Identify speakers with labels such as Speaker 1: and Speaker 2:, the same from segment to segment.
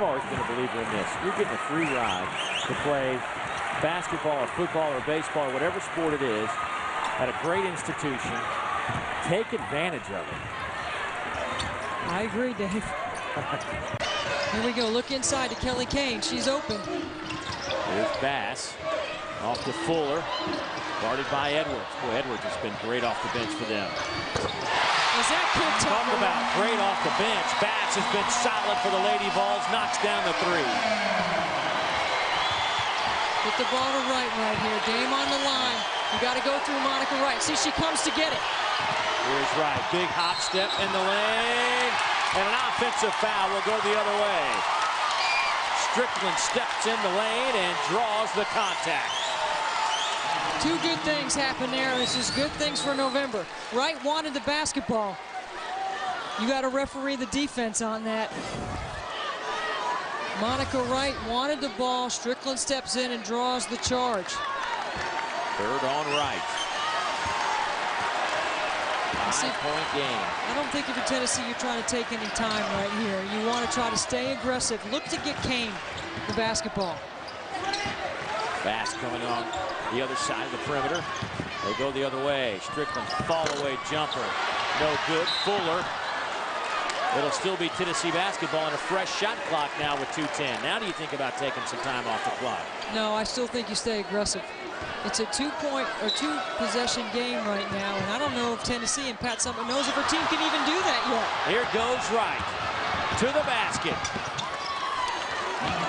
Speaker 1: I've always been a believer in this. You're getting a free ride to play basketball or football or baseball or whatever sport it is at a great institution. Take advantage of it.
Speaker 2: I agree, Dave. Here we go. Look inside to Kelly Kane. She's open.
Speaker 1: Here's Bass. Off to Fuller. Guarded by Edwards. Boy, Edwards has been great off the bench for them.
Speaker 2: Is that kid
Speaker 1: Talk about great off the bench. Bass has been solid for the Lady Vols. Knocks down the three.
Speaker 2: Get the ball to Wright right here. Dame on the line. You got to go through Monica Wright. See, she comes to get it.
Speaker 1: Here's Wright. Big hop step in the lane. And an offensive foul will go the other way. Strickland steps in the lane and draws the contact.
Speaker 2: Two good things happen there. This is good things for November. Wright wanted the basketball. You got to referee the defense on that. Monica Wright wanted the ball. Strickland steps in and draws the charge.
Speaker 1: Third on Wright. 5-point game.
Speaker 2: I don't think if you're Tennessee, you're trying to take any time right here. You want to try to stay aggressive. Look to get Kane the basketball.
Speaker 1: Bass coming on the other side of the perimeter. They go the other way. Strickland fall away jumper. No good. Fuller. It'll still be Tennessee basketball and a fresh shot clock now with 2:10. Now do you think about taking some time off the clock?
Speaker 2: No, I still think you stay aggressive. It's a two-possession game right now, and I don't know if Tennessee and Pat Summitt knows if her team can even do that yet.
Speaker 1: Here goes Wright to the basket.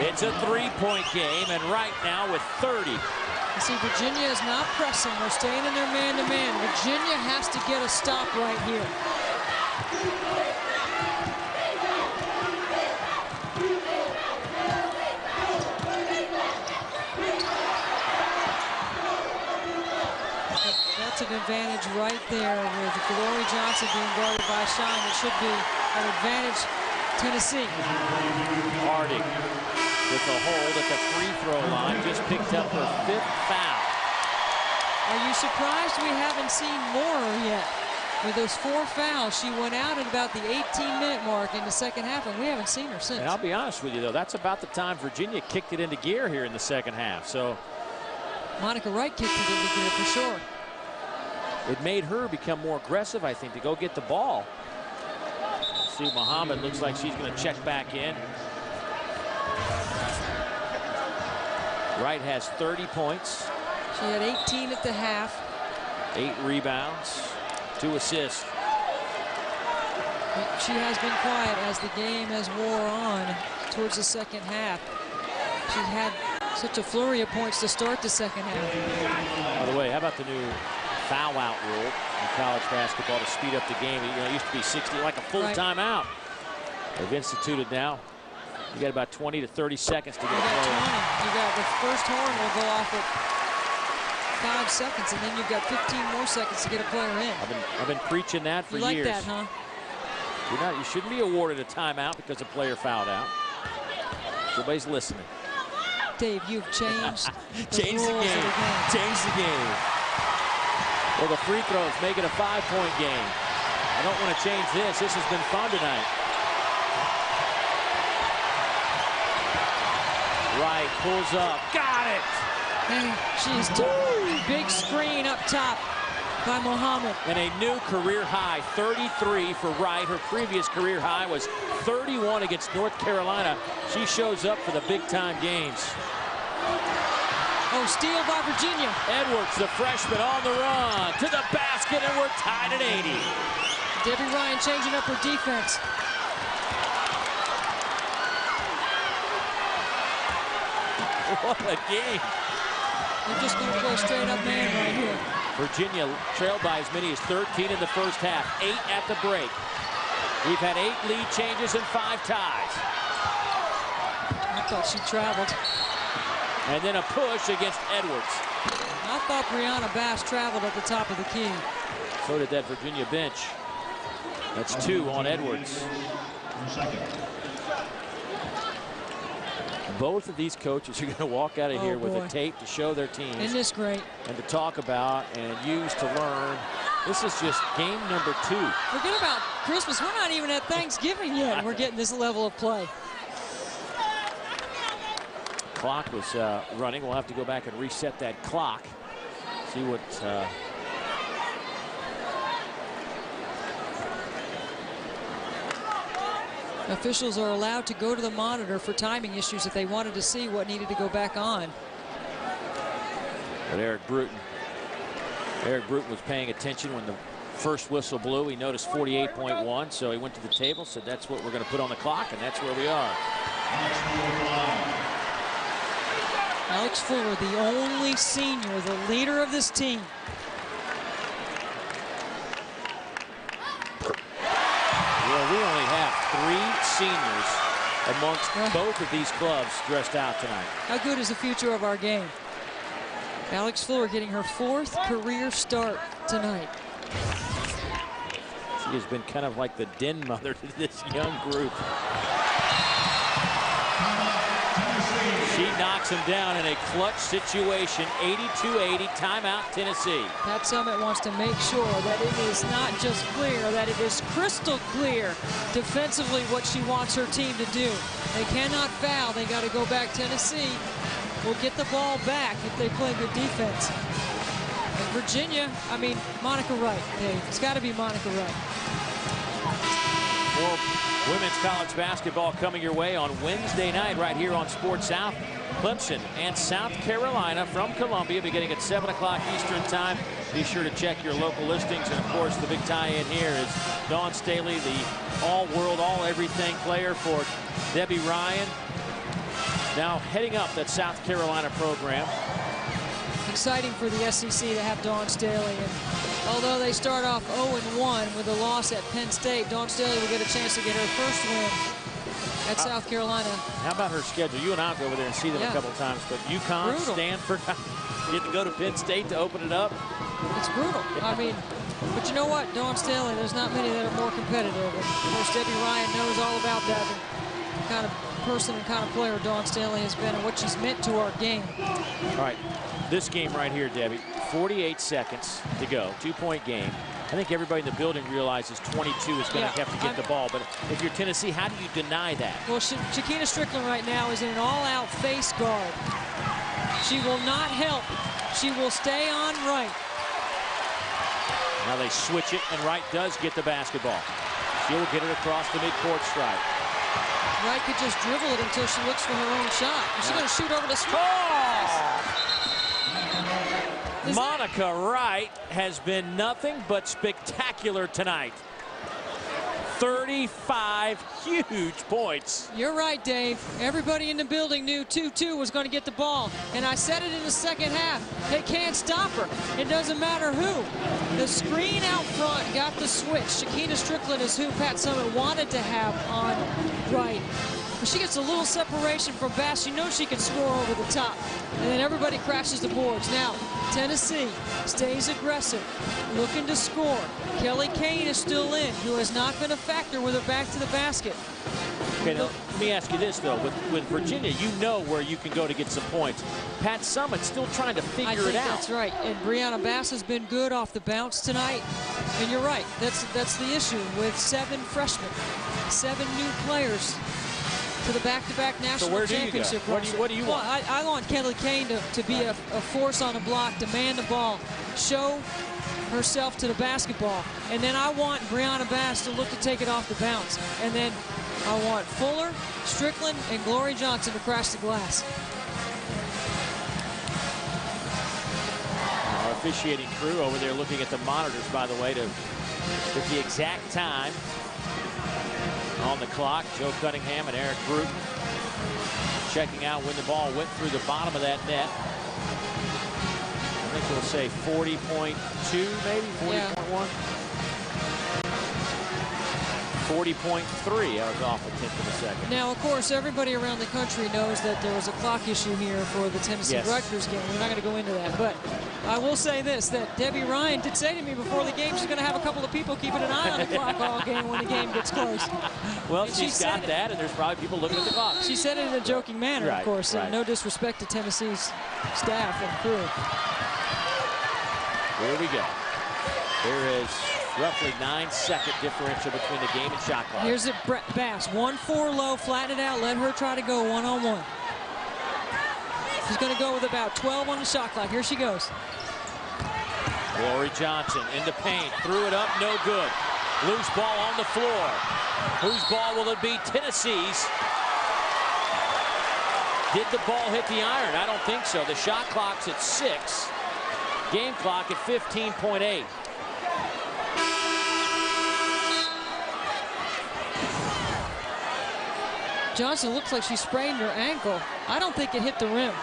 Speaker 1: It's a three-point game, and Wright now with 30.
Speaker 2: You see, Virginia is not pressing. They're staying in their man-to-man. Virginia has to get a stop right here. That's an advantage right there with Glory Johnson being guarded by Shine. It should be an advantage Tennessee.
Speaker 1: Harding with the hold at the free throw line, just picked up her 5th foul.
Speaker 2: Are you surprised we haven't seen more yet? With those 4 fouls, she went out at about the 18-minute mark in the second half, and we haven't seen her since.
Speaker 1: And I'll be honest with you, though, that's about the time Virginia kicked it into gear here in the second half. So
Speaker 2: Monica Wright kicked it into gear for sure.
Speaker 1: It made her become more aggressive, I think, to go get the ball. See, Muhammad looks like she's going to check back in. Wright has 30 points.
Speaker 2: She had 18 at the half.
Speaker 1: 8 rebounds, 2 assists.
Speaker 2: But she has been quiet as the game has wore on towards the second half. She had such a flurry of points to start the second half.
Speaker 1: By the way, how about the new foul out rule in college basketball to speed up the game? You know, it used to be 60, like a full timeout. They've instituted now. You got about 20 to 30 seconds to get a player.
Speaker 2: You got the first horn will go off at 5 seconds, and then you've got 15 more seconds to get a player in.
Speaker 1: I've been preaching that for years.
Speaker 2: You like that, huh?
Speaker 1: You shouldn't be awarded a timeout because a player fouled out. Nobody's listening.
Speaker 2: Dave, you've changed
Speaker 1: Change the game. Change the game. Well, the free throws make it a 5-point game. I don't want to change this. This has been fun tonight. Wright pulls up. Got it!
Speaker 2: And she's big screen up top by Muhammad.
Speaker 1: And a new career high, 33 for Wright. Her previous career high was 31 against North Carolina. She shows up for the big-time games.
Speaker 2: Oh, steal by Virginia.
Speaker 1: Edwards, the freshman, on the run to the basket, and we're tied at 80.
Speaker 2: Debbie Ryan changing up her defense.
Speaker 1: What a game.
Speaker 2: They're just going to play straight up man right here.
Speaker 1: Virginia trailed by as many as 13 in the first half, 8 at the break. We've had 8 lead changes and 5 ties.
Speaker 2: I thought she traveled.
Speaker 1: And then a push against Edwards.
Speaker 2: I thought Brianna Bass traveled at the top of the key.
Speaker 1: So did that Virginia bench. That's 2 on Edwards. Both of these coaches are going to walk out of here with a tape to show their teams.
Speaker 2: Isn't this great?
Speaker 1: And to talk about and use to learn. This is just game number 2.
Speaker 2: Forget about Christmas. We're not even at Thanksgiving yet. We're getting this level of play.
Speaker 1: clock was running. We'll have to go back and reset that clock. See what...
Speaker 2: Officials are allowed to go to the monitor for timing issues if they wanted to see what needed to go back on.
Speaker 1: But Eric Bruton was paying attention when the first whistle blew. He noticed 48.1, so he went to the table, said that's what we're going to put on the clock, and that's where we are.
Speaker 2: Alex Fuller, the only senior, the leader of this team.
Speaker 1: Well, we only have 3 seniors amongst both of these clubs dressed out tonight.
Speaker 2: How good is the future of our game? Alex Fuller getting her 4th career start tonight.
Speaker 1: She has been kind of like the den mother to this young group. She knocks him down in a clutch situation. 82-80, timeout Tennessee.
Speaker 2: Pat Summitt wants to make sure that it is not just clear, that it is crystal clear defensively what she wants her team to do. They cannot foul. They got to go back. Tennessee will get the ball back if they play good defense. And Virginia, I mean, Monica Wright, Dave. It's got to be Monica Wright.
Speaker 1: More women's college basketball coming your way on Wednesday night right here on Sports South. Clemson and South Carolina from Columbia beginning at 7 o'clock Eastern time. Be sure to check your local listings. And of course, the big tie-in here is Dawn Staley, the all-world, all-everything player for Debbie Ryan. Now heading up that South Carolina program.
Speaker 2: Exciting for the SEC to have Dawn Staley. And although they start off 0-1 with a loss at Penn State, Dawn Staley will get a chance to get her first win at South Carolina.
Speaker 1: How about her schedule? You and I will go over there and see them a couple times, but UConn, brutal. Stanford, get to go to Penn State to open it up.
Speaker 2: It's brutal. I mean, but you know what? Dawn Staley, there's not many that are more competitive. And of course, Debbie Ryan knows all about that. The kind of person and kind of player Dawn Staley has been and what she's meant to our game.
Speaker 1: All right. This game right here, Debbie, 48 seconds to go, 2-point game. I think everybody in the building realizes 22 is going to have to get the ball. But if you're Tennessee, how do you deny that? Well,
Speaker 2: Shekinna Strickland right now is in an all-out face guard. She will not help. She will stay on Wright.
Speaker 1: Now they switch it, and Wright does get the basketball. She'll get it across the midcourt stripe.
Speaker 2: Wright could just dribble it until she looks for her own shot. She's going to shoot over the screen.
Speaker 1: Monica Wright has been nothing but spectacular tonight. 35 huge points.
Speaker 2: You're right, Dave. Everybody in the building knew 2-2 was going to get the ball. And I said it in the second half. They can't stop her. It doesn't matter who. The screen out front got the switch. Shekinna Strickland is who Pat Summitt wanted to have on Wright. But she gets a little separation from Bass. You know she can score over the top. And then everybody crashes the boards. Now, Tennessee stays aggressive, looking to score. Kelly Kane is still in, who has not been a factor with her back to the basket.
Speaker 1: Okay, now, let me ask you this, though. With Virginia, you know where you can go to get some points. Pat Summitt's still trying to figure it out.
Speaker 2: That's right. And Brianna Bass has been good off the bounce tonight. And you're right. That's the issue with 7 freshmen, 7 new players to the back-to-back national championship.
Speaker 1: What do you want?
Speaker 2: Well, I want Kelly Kane to be a force on the block, demand the ball, show herself to the basketball. And then I want Brianna Bass to look to take it off the bounce. And then I want Fuller, Strickland, and Glory Johnson to crash the glass.
Speaker 1: Our officiating crew over there looking at the monitors, by the way, to get the exact time on the clock. Joe Cunningham and Eric Bruton checking out when the ball went through the bottom of that net. I think we'll say 40.2, maybe 40.1. 40.3. I was off a tenth of a second.
Speaker 2: Now, of course, everybody around the country knows that there was a clock issue here for the Tennessee Rutgers game. We're not going to go into that, but I will say this, that Debbie Ryan did say to me before the game she's going to have a couple of people keeping an eye on the clock all game when the game gets close.
Speaker 1: Well, she's got that, and there's probably people looking at the clock.
Speaker 2: She said it in a joking manner, of course, and no disrespect to Tennessee's staff and crew.
Speaker 1: Here we go. There is roughly 9-second differential between the game and shot clock.
Speaker 2: Here's it, Bass. 1-4 low, flatten it out, let her try to go one-on-one. She's going to go with about 12 on the shot clock. Here she goes.
Speaker 1: Glory Johnson in the paint, threw it up, no good. Loose ball on the floor. Whose ball will it be? Tennessee's. Did the ball hit the iron? I don't think so. The shot clock's at 6. Game clock at 15.8.
Speaker 2: Johnson looks like she sprained her ankle. I don't think it hit the rim.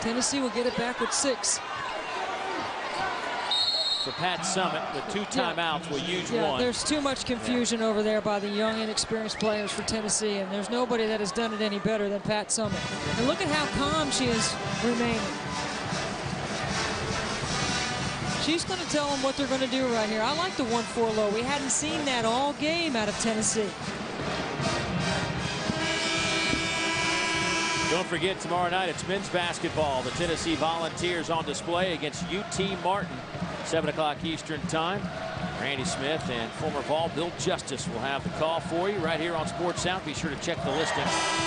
Speaker 2: Tennessee will get it back with 6.
Speaker 1: For Pat Summitt, with 2 timeouts, will use 1.
Speaker 2: There's too much confusion over there by the young, inexperienced players for Tennessee, and there's nobody that has done it any better than Pat Summitt. And look at how calm she is remaining. She's going to tell them what they're going to do right here. I like the 1-4 low. We hadn't seen that all game out of Tennessee.
Speaker 1: Don't forget, tomorrow night it's men's basketball. The Tennessee Volunteers on display against UT Martin. 7 o'clock Eastern time. Randy Smith and former Vol Bill Justice will have the call for you right here on Sports South. Be sure to check the listing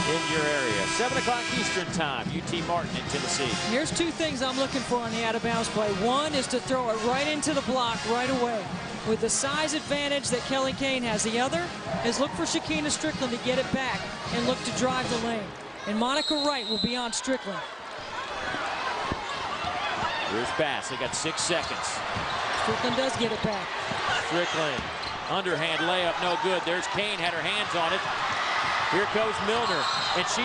Speaker 1: in your area. 7 o'clock Eastern time, UT Martin in Tennessee.
Speaker 2: Here's 2 things I'm looking for on the out-of-bounds play. One is to throw it right into the block right away with the size advantage that Kelly Kane has. The other is look for Shekinna Strickland to get it back and look to drive the lane. And Monica Wright will be on Strickland.
Speaker 1: Here's Bass. They got 6 seconds.
Speaker 2: Strickland does get it back.
Speaker 1: Strickland, underhand layup, no good. There's Kane, had her hands on it. Here goes Milner, and she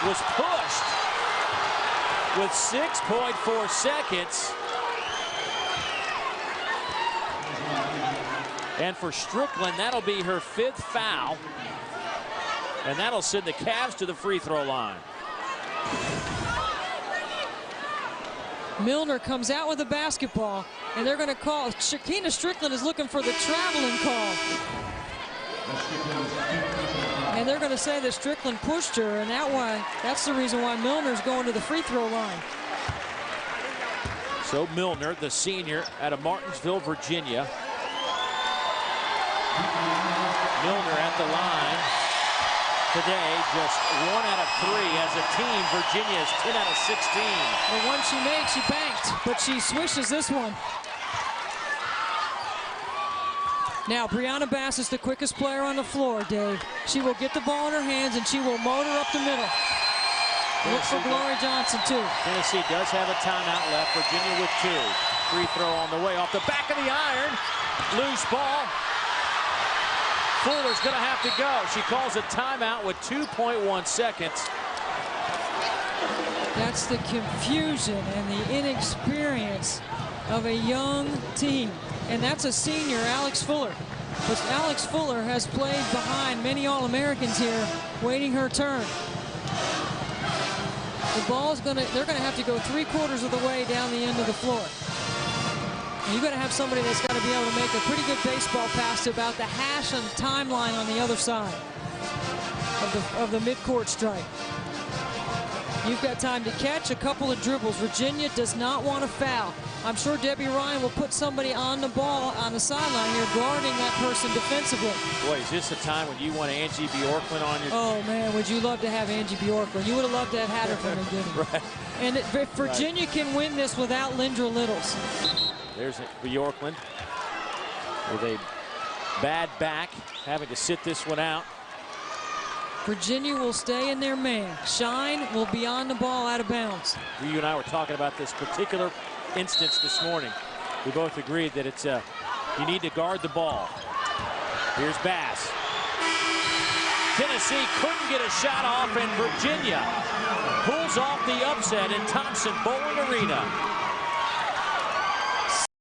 Speaker 1: was pushed with 6.4 seconds. And for Strickland, that'll be her 5th foul. And that'll send the Cavs to the free throw line.
Speaker 2: Milner comes out with the basketball, and they're going to call. Shekinna Strickland is looking for the traveling call. And they're going to say that Strickland pushed her, and that's the reason why Milner's going to the free throw line.
Speaker 1: So Milner, the senior out of Martinsville, Virginia. Milner at the line today, just 1 out of 3 as a team. Virginia is 10 out of 16.
Speaker 2: The one she made, she banked, but she swishes this one. Now, Brianna Bass is the quickest player on the floor, Dave. She will get the ball in her hands, and she will motor up the middle. Look for Glory Johnson, too.
Speaker 1: Tennessee does have a timeout left. Virginia with 2. Free throw on the way off the back of the iron. Loose ball. Fuller's going to have to go. She calls a timeout with 2.1 seconds.
Speaker 2: That's the confusion and the inexperience of a young team. And that's a senior, Alex Fuller. But Alex Fuller has played behind many All-Americans here, waiting her turn. The ball's they're gonna have to go 3/4 of the way down the end of the floor. And you're gonna have somebody that's got to be able to make a pretty good baseball pass to about the hash and timeline on the other side of the midcourt stripe. You've got time to catch, a couple of dribbles. Virginia does not want to foul. I'm sure Debbie Ryan will put somebody on the ball on the sideline here, guarding that person defensively.
Speaker 1: Boy, is this a time when you want Angie Bjorklund on your...
Speaker 2: Oh, man, would you love to have Angie Bjorklund? You would have loved to have had her from the beginning.
Speaker 1: Right.
Speaker 2: And if Virginia can win this without Lindra Littles.
Speaker 1: There's Bjorklund with a bad back, having to sit this one out.
Speaker 2: Virginia will stay in their man. Shine will be on the ball out of bounds.
Speaker 1: You and I were talking about this particular instance this morning. We both agreed that it's you need to guard the ball. Here's Bass. Tennessee couldn't get a shot off, and Virginia pulls off the upset in Thompson Bowling Arena.